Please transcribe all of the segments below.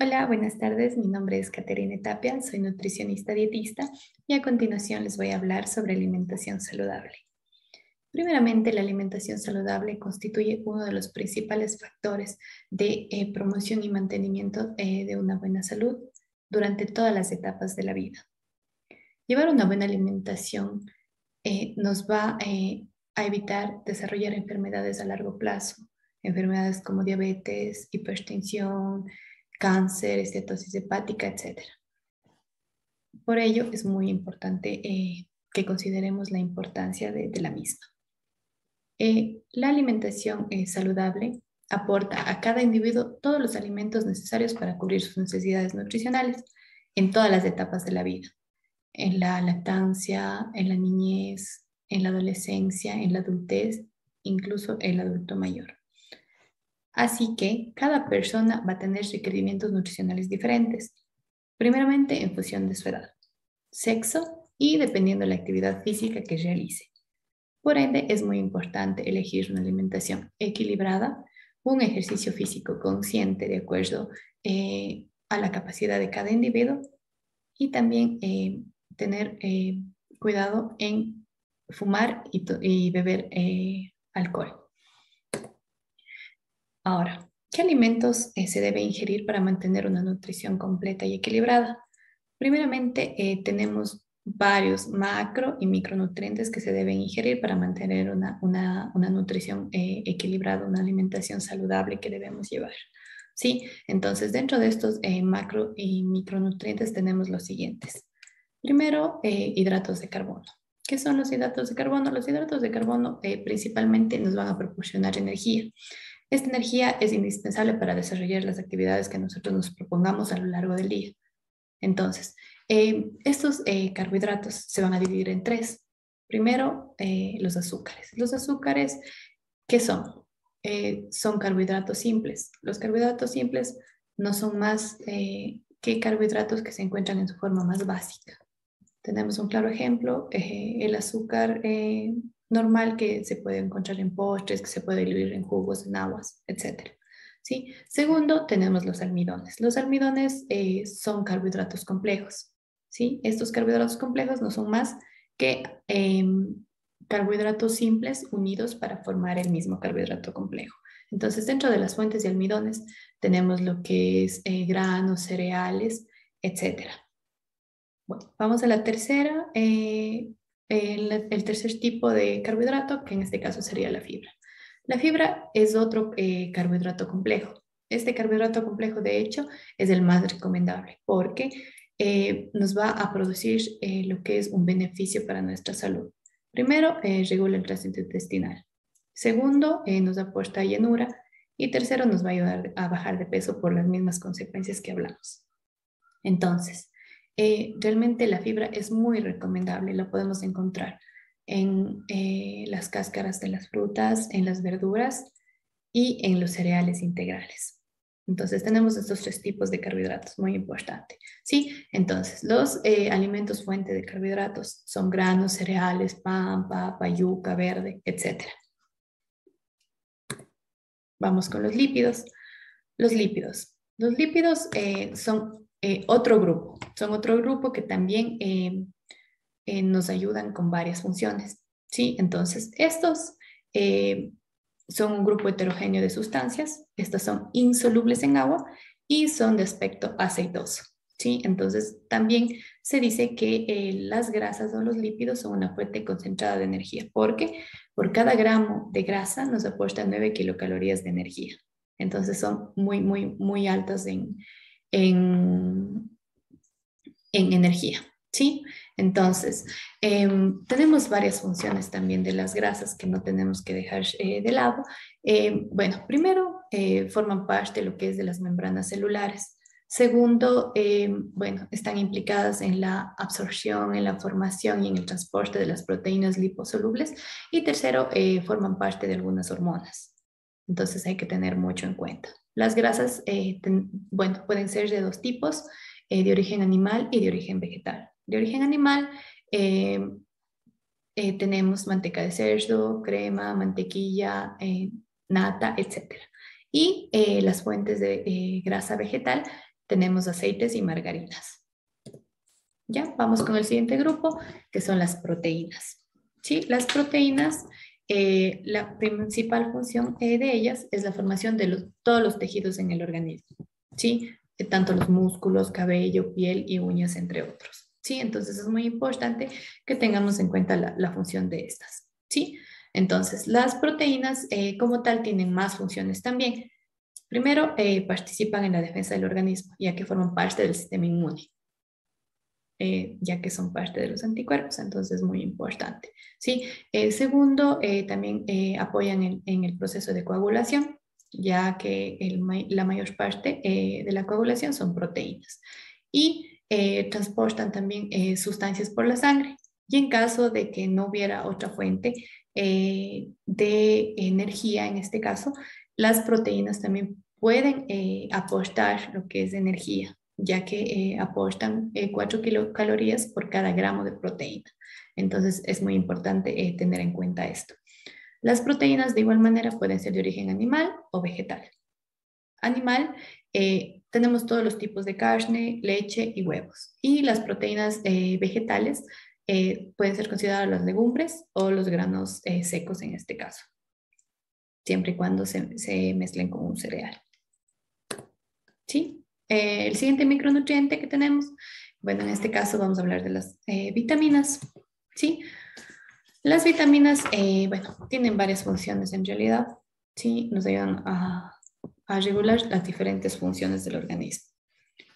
Hola, buenas tardes. Mi nombre es Caterina Tapia, soy nutricionista dietista y a continuación les voy a hablar sobre alimentación saludable. Primeramente, la alimentación saludable constituye uno de los principales factores de promoción y mantenimiento de una buena salud durante todas las etapas de la vida. Llevar una buena alimentación nos va a evitar desarrollar enfermedades a largo plazo, enfermedades como diabetes, hipertensión, cáncer, estenosis hepática, etc. Por ello, es muy importante que consideremos la importancia de la misma. La alimentación saludable aporta a cada individuo todos los alimentos necesarios para cubrir sus necesidades nutricionales en todas las etapas de la vida, en la lactancia, en la niñez, en la adolescencia, en la adultez, incluso el adulto mayor. Así que cada persona va a tener requerimientos nutricionales diferentes, primeramente en función de su edad, sexo y dependiendo de la actividad física que realice. Por ende, es muy importante elegir una alimentación equilibrada, un ejercicio físico consciente de acuerdo a la capacidad de cada individuo y también tener cuidado en fumar y beber alcohol. Ahora, ¿qué alimentos se debe ingerir para mantener una nutrición completa y equilibrada? Primeramente, tenemos varios macro y micronutrientes que se deben ingerir para mantener una nutrición equilibrada, una alimentación saludable que debemos llevar. ¿Sí? Entonces, dentro de estos macro y micronutrientes tenemos los siguientes. Primero, hidratos de carbono. ¿Qué son los hidratos de carbono? Los hidratos de carbono principalmente nos van a proporcionar energía. Esta energía es indispensable para desarrollar las actividades que nosotros nos propongamos a lo largo del día. Entonces, estos carbohidratos se van a dividir en tres. Primero, los azúcares. Los azúcares, ¿qué son? Son carbohidratos simples. Los carbohidratos simples no son más que carbohidratos que se encuentran en su forma más básica. Tenemos un claro ejemplo, el azúcar normal que se puede encontrar en postres, que se puede diluir en jugos, en aguas, etc. ¿Sí? Segundo, tenemos los almidones. Los almidones son carbohidratos complejos. ¿Sí? Estos carbohidratos complejos no son más que carbohidratos simples unidos para formar el mismo carbohidrato complejo. Entonces, dentro de las fuentes de almidones tenemos lo que es granos, cereales, etc. Bueno, vamos a la tercera, el tercer tipo de carbohidrato, que en este caso sería la fibra. La fibra es otro carbohidrato complejo. Este carbohidrato complejo, de hecho, es el más recomendable porque nos va a producir lo que es un beneficio para nuestra salud. Primero, regula el tránsito intestinal. Segundo, nos aporta llenura. Y tercero, nos va a ayudar a bajar de peso por las mismas consecuencias que hablamos. Entonces, realmente la fibra es muy recomendable, la podemos encontrar en las cáscaras de las frutas, en las verduras y en los cereales integrales. Entonces tenemos estos tres tipos de carbohidratos, muy importante. Sí, entonces los alimentos fuente de carbohidratos son granos, cereales, pan, papa, yuca, verde, etc. Vamos con los lípidos. Los lípidos son otro grupo. Son otro grupo que también nos ayudan con varias funciones. ¿Sí? Entonces, estos son un grupo heterogéneo de sustancias. Estas son insolubles en agua y son de aspecto aceitoso. ¿Sí? Entonces, también se dice que las grasas o los lípidos son una fuente concentrada de energía, porque por cada gramo de grasa nos aporta 9 kilocalorías de energía. Entonces, son muy altas en energía. ¿Sí? Entonces, tenemos varias funciones también de las grasas que no tenemos que dejar de lado. Bueno, primero, forman parte de lo que es de las membranas celulares. Segundo, bueno, están implicadas en la absorción, en la formación y en el transporte de las proteínas liposolubles. Y tercero, forman parte de algunas hormonas. Entonces hay que tener mucho en cuenta. Las grasas, bueno, pueden ser de dos tipos, de origen animal y de origen vegetal. De origen animal tenemos manteca de cerdo, crema, mantequilla, nata, etc. Y las fuentes de grasa vegetal tenemos aceites y margarinas. Ya, vamos con el siguiente grupo, que son las proteínas. ¿Sí? Las proteínas, la principal función de ellas es la formación de todos los tejidos en el organismo. ¿Sí? Tanto los músculos, cabello, piel y uñas, entre otros. ¿Sí? Entonces es muy importante que tengamos en cuenta la función de estas. ¿Sí? Entonces, las proteínas como tal tienen más funciones también. Primero, participan en la defensa del organismo, ya que forman parte del sistema inmune. Ya que son parte de los anticuerpos, entonces es muy importante. ¿Sí? Segundo, también apoyan en el proceso de coagulación, ya que la mayor parte de la coagulación son proteínas. Y transportan también sustancias por la sangre. Y en caso de que no hubiera otra fuente de energía, en este caso, las proteínas también pueden aportar lo que es energía, ya que aportan 4 kilocalorías por cada gramo de proteína. Entonces es muy importante tener en cuenta esto. Las proteínas de igual manera pueden ser de origen animal o vegetal. Animal, tenemos todos los tipos de carne, leche y huevos. Y las proteínas vegetales pueden ser consideradas las legumbres o los granos secos en este caso, siempre y cuando se mezclen con un cereal. ¿Sí? El siguiente micronutriente que tenemos, bueno, en este caso vamos a hablar de las vitaminas, ¿sí? Las vitaminas, bueno, tienen varias funciones en realidad, ¿sí? Nos ayudan a regular las diferentes funciones del organismo.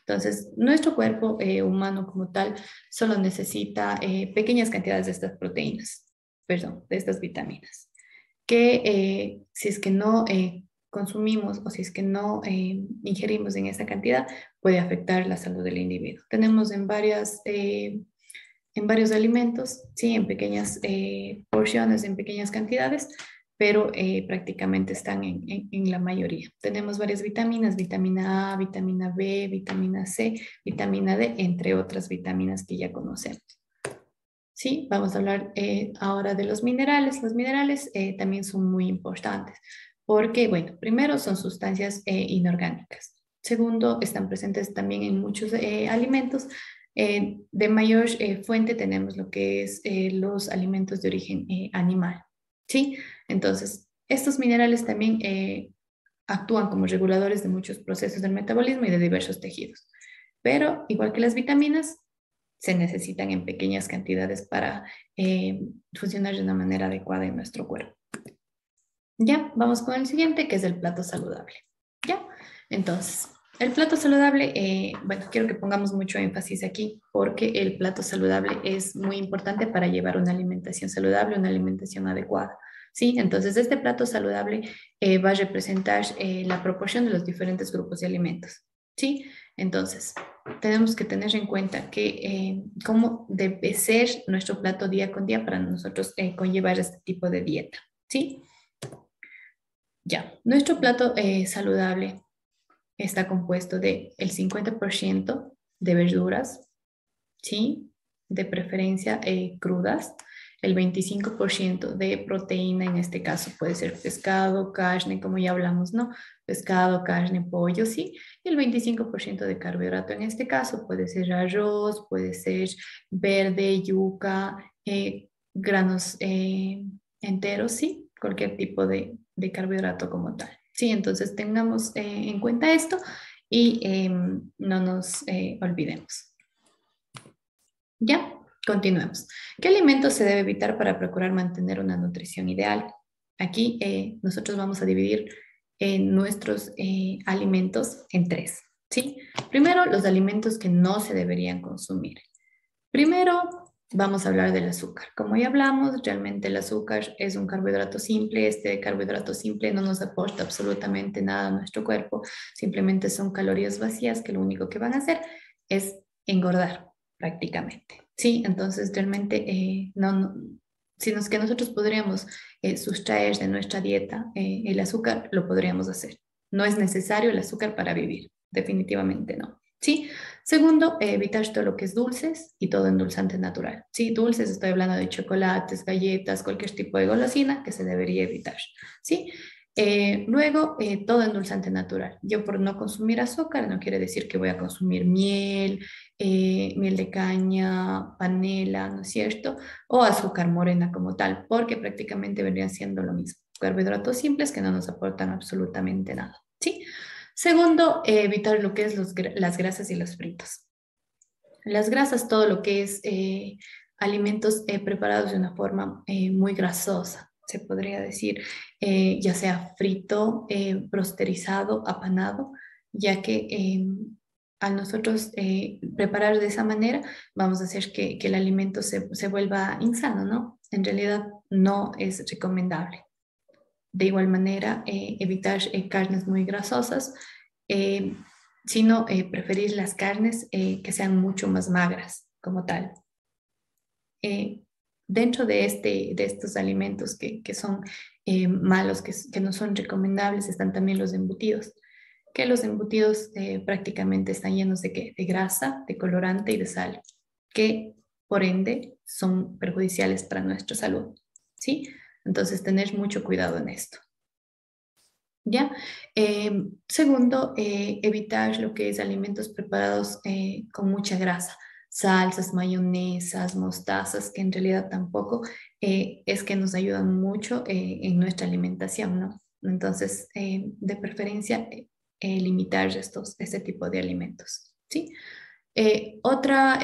Entonces, nuestro cuerpo humano como tal solo necesita pequeñas cantidades de estas proteínas, perdón, de estas vitaminas, que si es que no consumimos o si es que no ingerimos en esa cantidad, puede afectar la salud del individuo. Tenemos en varios alimentos, sí, en pequeñas porciones, en pequeñas cantidades, pero prácticamente están en la mayoría. Tenemos varias vitaminas, vitamina A, vitamina B, vitamina C, vitamina D, entre otras vitaminas que ya conocemos. Sí, vamos a hablar ahora de los minerales. Los minerales también son muy importantes porque, bueno, primero son sustancias inorgánicas. Segundo, están presentes también en muchos alimentos. De mayor fuente tenemos lo que es los alimentos de origen animal. ¿Sí? Entonces, estos minerales también actúan como reguladores de muchos procesos del metabolismo y de diversos tejidos. Pero, igual que las vitaminas, se necesitan en pequeñas cantidades para funcionar de una manera adecuada en nuestro cuerpo. Ya, vamos con el siguiente, que es el plato saludable. Ya, entonces, el plato saludable, bueno, quiero que pongamos mucho énfasis aquí porque el plato saludable es muy importante para llevar una alimentación saludable, una alimentación adecuada. Sí, entonces este plato saludable va a representar la proporción de los diferentes grupos de alimentos. Sí, entonces tenemos que tener en cuenta que cómo debe ser nuestro plato día con día para nosotros conllevar este tipo de dieta. Sí, ya, nuestro plato saludable está compuesto de el 50% de verduras, ¿sí? De preferencia crudas, el 25% de proteína, en este caso puede ser pescado, carne, como ya hablamos, ¿no? Pescado, carne, pollo, sí, y el 25% de carbohidrato, en este caso puede ser arroz, puede ser verde, yuca, granos enteros, sí, cualquier tipo de carbohidrato como tal. Sí, entonces tengamos en cuenta esto y no nos olvidemos. Ya, continuemos. ¿Qué alimentos se debe evitar para procurar mantener una nutrición ideal? Aquí nosotros vamos a dividir nuestros alimentos en tres, ¿sí? Primero, los alimentos que no se deberían consumir. Primero, vamos a hablar del azúcar. Como ya hablamos, realmente el azúcar es un carbohidrato simple. Este carbohidrato simple no nos aporta absolutamente nada a nuestro cuerpo. Simplemente son calorías vacías que lo único que van a hacer es engordar prácticamente. Sí, entonces realmente si que nosotros podríamos sustraer de nuestra dieta el azúcar, lo podríamos hacer. No es necesario el azúcar para vivir, definitivamente no. ¿Sí? Segundo, evitar todo lo que es dulces y todo endulzante natural. Sí, dulces, estoy hablando de chocolates, galletas, cualquier tipo de golosina que se debería evitar. ¿Sí? Luego, todo endulzante natural. Yo por no consumir azúcar no quiere decir que voy a consumir miel, miel de caña, panela, ¿no es cierto? O azúcar morena como tal, porque prácticamente vendrían siendo lo mismo. Carbohidratos simples que no nos aportan absolutamente nada, ¿sí? Segundo, evitar lo que es las grasas y los fritos. Las grasas, todo lo que es alimentos preparados de una forma muy grasosa, se podría decir, ya sea frito, rosterizado, apanado, ya que al nosotros preparar de esa manera, vamos a hacer que el alimento se vuelva insano, ¿no? En realidad no es recomendable. De igual manera, evitar carnes muy grasosas, eh, sino preferir las carnes que sean mucho más magras como tal. Eh, Dentro de estos alimentos que son malos, que no son recomendables, están también los embutidos, que los embutidos prácticamente están llenos de, ¿qué? De grasa, de colorante y de sal, que por ende son perjudiciales para nuestra salud, ¿sí? Entonces, tener mucho cuidado en esto. ¿Ya? Segundo, evitar lo que es alimentos preparados con mucha grasa, salsas, mayonesas, mostazas, que en realidad tampoco es que nos ayudan mucho en nuestra alimentación, ¿no? Entonces, de preferencia, limitar este tipo de alimentos, ¿sí? Otra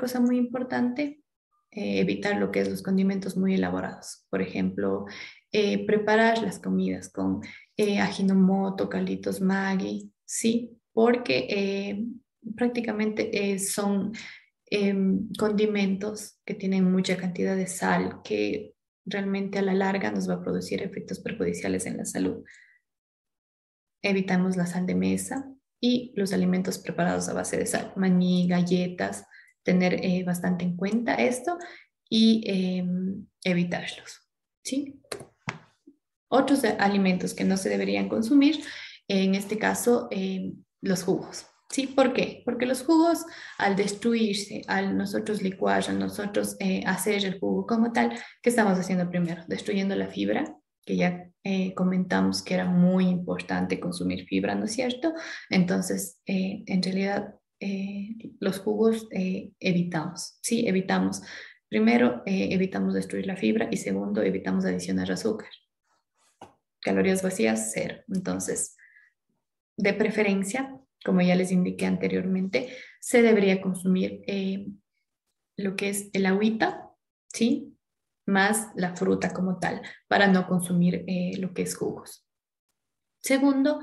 cosa muy importante, evitar lo que es los condimentos muy elaborados. Por ejemplo, preparar las comidas con ajinomoto, calditos Maggi, ¿sí? Porque prácticamente son condimentos que tienen mucha cantidad de sal que realmente a la larga nos va a producir efectos perjudiciales en la salud. Evitamos la sal de mesa y los alimentos preparados a base de sal, maní, galletas, tener bastante en cuenta esto y evitarlos, ¿sí? Otros alimentos que no se deberían consumir, en este caso, los jugos. ¿Sí? ¿Por qué? Porque los jugos, al destruirse, al nosotros licuar, al nosotros hacer el jugo como tal, ¿qué estamos haciendo primero? Destruyendo la fibra, que ya comentamos que era muy importante consumir fibra, ¿no es cierto? Entonces, en realidad, los jugos evitamos, ¿sí? Evitamos. Primero, evitamos destruir la fibra y segundo, evitamos adicionar azúcar. Calorías vacías, cero. Entonces, de preferencia, como ya les indiqué anteriormente, se debería consumir lo que es el agüita, ¿sí? Más la fruta como tal, para no consumir lo que es jugos. Segundo,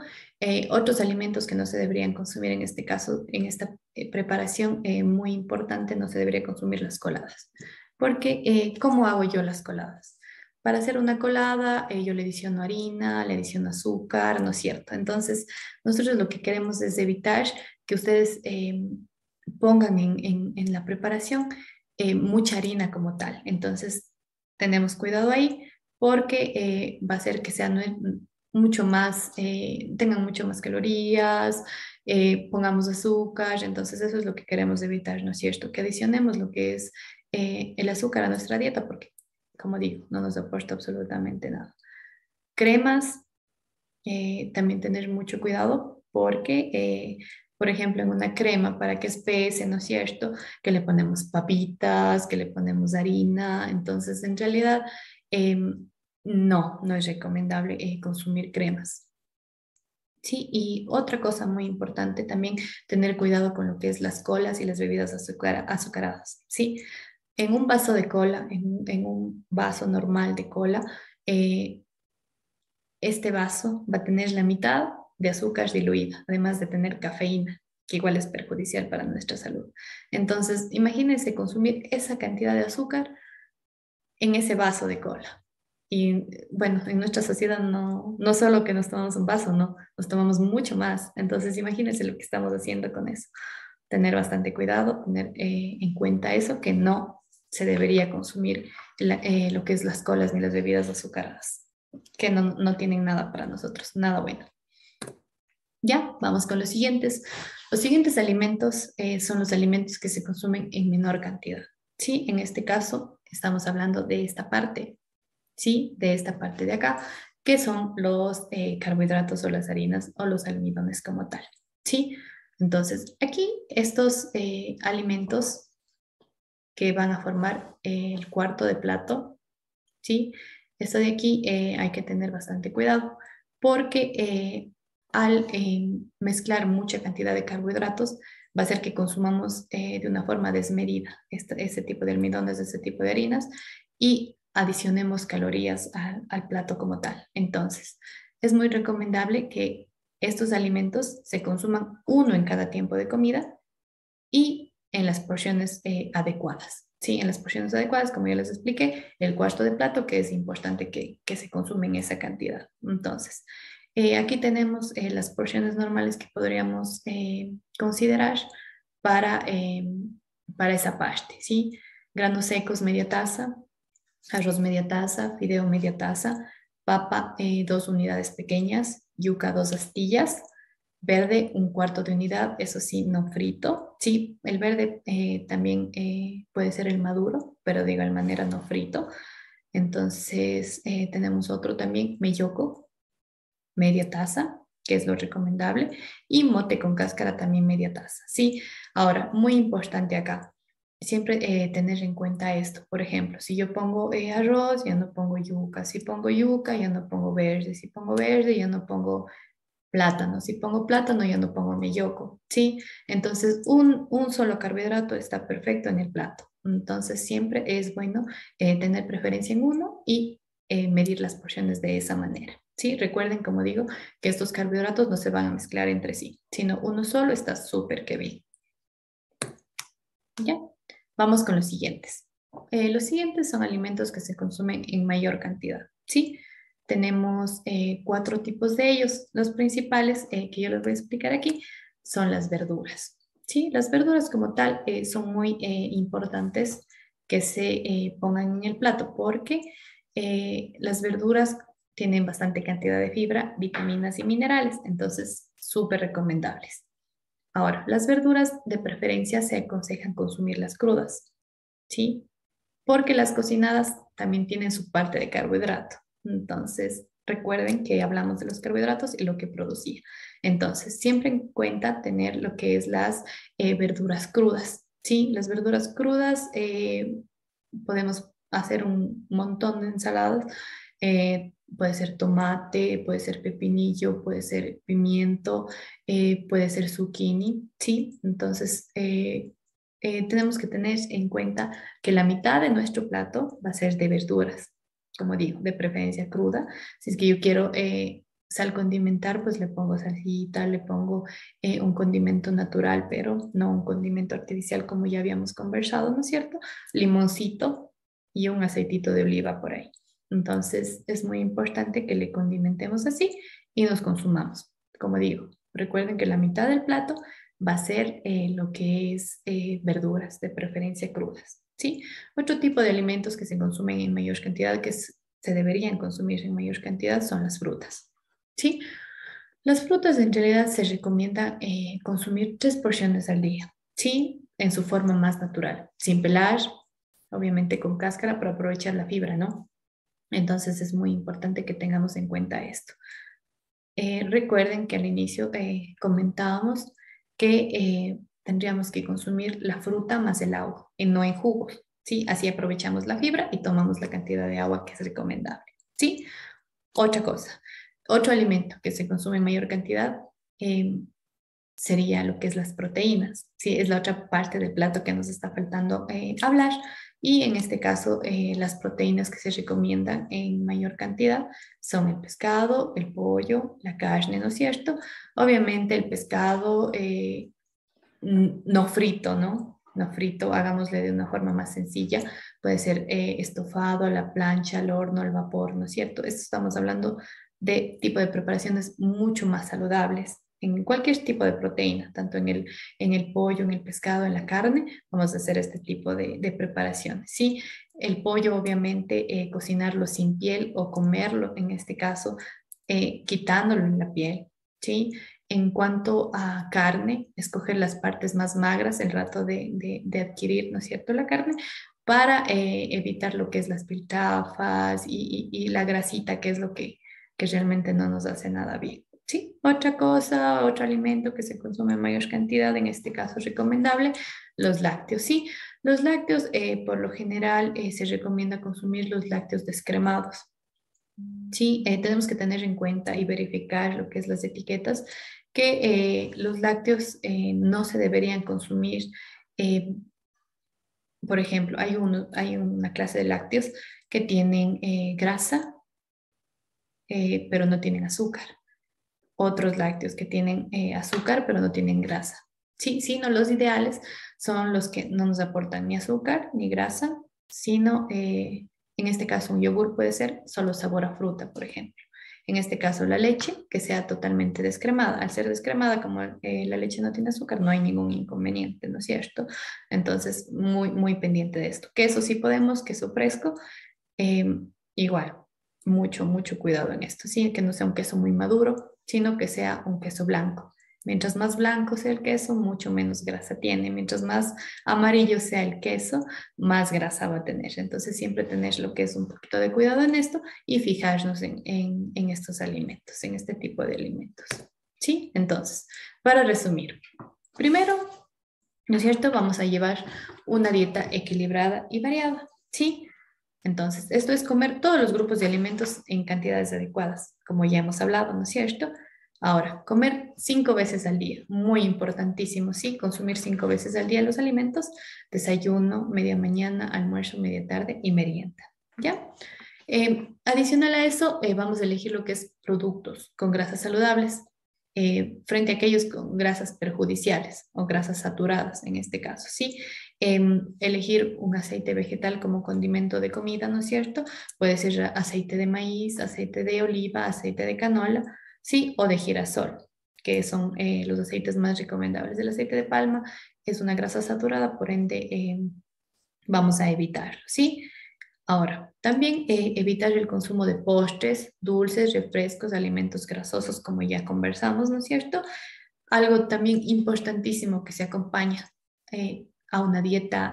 otros alimentos que no se deberían consumir en este caso, en esta preparación muy importante, no se debería consumir las coladas. Porque, ¿cómo hago yo las coladas? Para hacer una colada, yo le adiciono harina, le adiciono azúcar, ¿no es cierto? Entonces, nosotros lo que queremos es evitar que ustedes pongan en la preparación mucha harina como tal. Entonces, tenemos cuidado ahí porque va a hacer que sea mucho más, tengan mucho más calorías, pongamos azúcar, entonces eso es lo que queremos evitar, ¿no es cierto? Que adicionemos lo que es el azúcar a nuestra dieta, porque, como digo, no nos aporta absolutamente nada. Cremas, también tener mucho cuidado porque, por ejemplo, en una crema para que espese, ¿no es cierto? Que le ponemos papitas, que le ponemos harina, entonces en realidad no es recomendable consumir cremas. Sí, y otra cosa muy importante también, tener cuidado con lo que es las colas y las bebidas azucaradas, ¿sí? En un vaso de cola, en un vaso normal de cola, eh, este vaso va a tener la mitad de azúcar diluida, además de tener cafeína, que igual es perjudicial para nuestra salud. Entonces, imagínense consumir esa cantidad de azúcar en ese vaso de cola. Y bueno, en nuestra sociedad no solo que nos tomamos un vaso, no, nos tomamos mucho más. Entonces, imagínense lo que estamos haciendo con eso. Tener bastante cuidado, tener en cuenta eso, que no se debería consumir lo que es las colas ni las bebidas azucaradas, que no tienen nada para nosotros, nada bueno. Ya, vamos con los siguientes. Los siguientes alimentos son los alimentos que se consumen en menor cantidad. Sí, en este caso estamos hablando de esta parte, sí, de esta parte de acá, que son los carbohidratos o las harinas o los almidones como tal, ¿sí? Entonces, aquí estos alimentos que van a formar el cuarto de plato, ¿sí? Esto de aquí hay que tener bastante cuidado porque al mezclar mucha cantidad de carbohidratos va a hacer que consumamos de una forma desmedida ese tipo de almidones, ese tipo de harinas y adicionemos calorías al plato como tal. Entonces, es muy recomendable que estos alimentos se consuman uno en cada tiempo de comida y en las porciones adecuadas. Sí, en las porciones adecuadas, como ya les expliqué, el cuarto de plato, que es importante que se consume en esa cantidad. Entonces, aquí tenemos las porciones normales que podríamos considerar para, para esa parte, ¿sí? Granos secos, media taza, arroz media taza, fideo media taza, papa 2 unidades pequeñas, yuca 2 astillas, verde un cuarto de unidad, eso sí, no frito. Sí, el verde también puede ser el maduro, pero de igual manera no frito. Entonces tenemos otro también, melloco, media taza, que es lo recomendable, y mote con cáscara también media taza. Sí, ahora, muy importante acá, siempre tener en cuenta esto. Por ejemplo, si yo pongo arroz, ya no pongo yuca. Si pongo yuca, ya no pongo verde. Si pongo verde, ya no pongo plátano. Si pongo plátano, ya no pongo melloco. ¿Sí? Entonces, un solo carbohidrato está perfecto en el plato. Entonces, siempre es bueno tener preferencia en uno y medir las porciones de esa manera. ¿Sí? Recuerden, como digo, que estos carbohidratos no se van a mezclar entre sí, sino uno solo está súper que bien. ¿Ya? Vamos con los siguientes. Los siguientes son alimentos que se consumen en mayor cantidad, ¿sí? Tenemos 4 tipos de ellos. Los principales que yo les voy a explicar aquí son las verduras, ¿sí? Las verduras como tal son muy importantes que se pongan en el plato porque las verduras tienen bastante cantidad de fibra, vitaminas y minerales, entonces súper recomendables. Ahora, las verduras de preferencia se aconsejan consumirlas crudas, ¿sí? Porque las cocinadas también tienen su parte de carbohidrato. Entonces, recuerden que hablamos de los carbohidratos y lo que producía. Entonces, siempre en cuenta tener lo que es las verduras crudas, ¿sí? Las verduras crudas podemos hacer un montón de ensaladas. Puede ser tomate, puede ser pepinillo, puede ser pimiento, puede ser zucchini, ¿sí? Entonces, tenemos que tener en cuenta que la mitad de nuestro plato va a ser de verduras, como digo, de preferencia cruda. Si es que yo quiero sal condimentar, pues le pongo salsita, le pongo un condimento natural, pero no un condimento artificial como ya habíamos conversado, ¿no es cierto? Limoncito y un aceitito de oliva por ahí. Entonces es muy importante que le condimentemos así y nos consumamos. Como digo, recuerden que la mitad del plato va a ser lo que es verduras, de preferencia crudas, ¿sí? Otro tipo de alimentos que se consumen en mayor cantidad, se deberían consumir en mayor cantidad, son las frutas, ¿sí? Las frutas en realidad se recomienda consumir 3 porciones al día, ¿sí? En su forma más natural, sin pelar, obviamente con cáscara para aprovechar la fibra, ¿no? Entonces es muy importante que tengamos en cuenta esto. Recuerden que al inicio comentábamos que tendríamos que consumir la fruta más el agua, y no en jugos, ¿sí? Así aprovechamos la fibra y tomamos la cantidad de agua que es recomendable, ¿sí? Otra cosa, otro alimento que se consume en mayor cantidad eh, sería lo que es las proteínas, ¿sí? Es la otra parte del plato que nos está faltando hablar. Y en este caso, las proteínas que se recomiendan en mayor cantidad son el pescado, el pollo, la carne, ¿no es cierto? Obviamente el pescado no frito, ¿no? No frito, hagámosle de una forma más sencilla. Puede ser estofado, a la plancha, al horno, al vapor, ¿no es cierto? Esto estamos hablando de tipo de preparaciones mucho más saludables en cualquier tipo de proteína, tanto en el pollo, en el pescado, en la carne, vamos a hacer este tipo de preparaciones, ¿sí? El pollo, obviamente, cocinarlo sin piel o comerlo, en este caso, quitándolo en la piel, ¿sí? En cuanto a carne, escoger las partes más magras el rato de adquirir, ¿no es cierto?, la carne, para evitar lo que es las piltrafas y la grasita, que es lo que que realmente no nos hace nada bien. Sí, otra cosa, otro alimento que se consume en mayor cantidad, en este caso recomendable, los lácteos. Sí, los lácteos, por lo general, se recomienda consumir los lácteos descremados. Sí, tenemos que tener en cuenta y verificar lo que es las etiquetas, que los lácteos no se deberían consumir. eh, por ejemplo, hay una clase de lácteos que tienen grasa, pero no tienen azúcar. Otros lácteos que tienen azúcar, pero no tienen grasa. Sí, sí, no, los ideales son los que no nos aportan ni azúcar ni grasa, sino, en este caso, un yogur puede ser solo sabor a fruta, por ejemplo. En este caso, la leche, que sea totalmente descremada. Al ser descremada, como la leche no tiene azúcar, no hay ningún inconveniente, ¿no es cierto? Entonces, muy, muy pendiente de esto. Queso sí podemos, queso fresco, eh, igual, mucho, mucho cuidado en esto, ¿sí? Que no sea un queso muy maduro, sino que sea un queso blanco. Mientras más blanco sea el queso, mucho menos grasa tiene. Mientras más amarillo sea el queso, más grasa va a tener. Entonces, siempre tener lo que es un poquito de cuidado en esto y fijarnos en estos alimentos, en este tipo de alimentos. ¿Sí? Entonces, para resumir, primero, ¿no es cierto? Vamos a llevar una dieta equilibrada y variada. ¿Sí? Entonces, esto es comer todos los grupos de alimentos en cantidades adecuadas, como ya hemos hablado, ¿no es cierto? Ahora, comer 5 veces al día, muy importantísimo, ¿sí? Consumir 5 veces al día los alimentos, desayuno, media mañana, almuerzo, media tarde y merienda, ¿ya? Adicional a eso, vamos a elegir lo que es productos con grasas saludables frente a aquellos con grasas perjudiciales o grasas saturadas en este caso, ¿sí? Elegir un aceite vegetal como condimento de comida, ¿no es cierto? Puede ser aceite de maíz, aceite de oliva, aceite de canola, ¿sí? O de girasol, que son los aceites más recomendables. El aceite de palma es una grasa saturada, por ende vamos a evitarlo, ¿sí? Ahora, también evitar el consumo de postres, dulces, refrescos, alimentos grasosos, como ya conversamos, ¿no es cierto? Algo también importantísimo que se acompaña a una dieta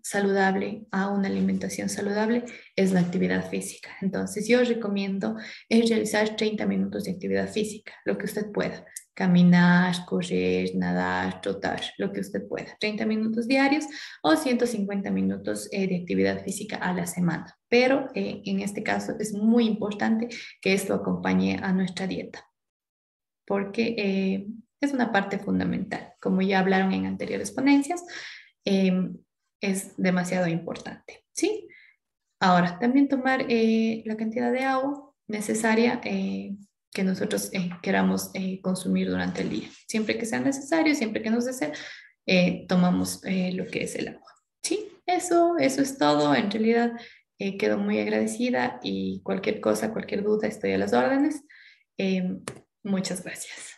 saludable, a una alimentación saludable, es la actividad física. Entonces, yo recomiendo realizar 30 minutos de actividad física, lo que usted pueda. Caminar, correr, nadar, trotar, lo que usted pueda. 30 minutos diarios o 150 minutos de actividad física a la semana. Pero en este caso es muy importante que esto acompañe a nuestra dieta porque es una parte fundamental. Como ya hablaron en anteriores ponencias, eh, es demasiado importante, ¿sí? Ahora, también tomar la cantidad de agua necesaria que nosotros queramos consumir durante el día. Siempre que sea necesario, siempre que nos desee, tomamos lo que es el agua. Sí, eso es todo. En realidad, quedo muy agradecida y cualquier cosa, cualquier duda, estoy a las órdenes. Eh, Muchas gracias.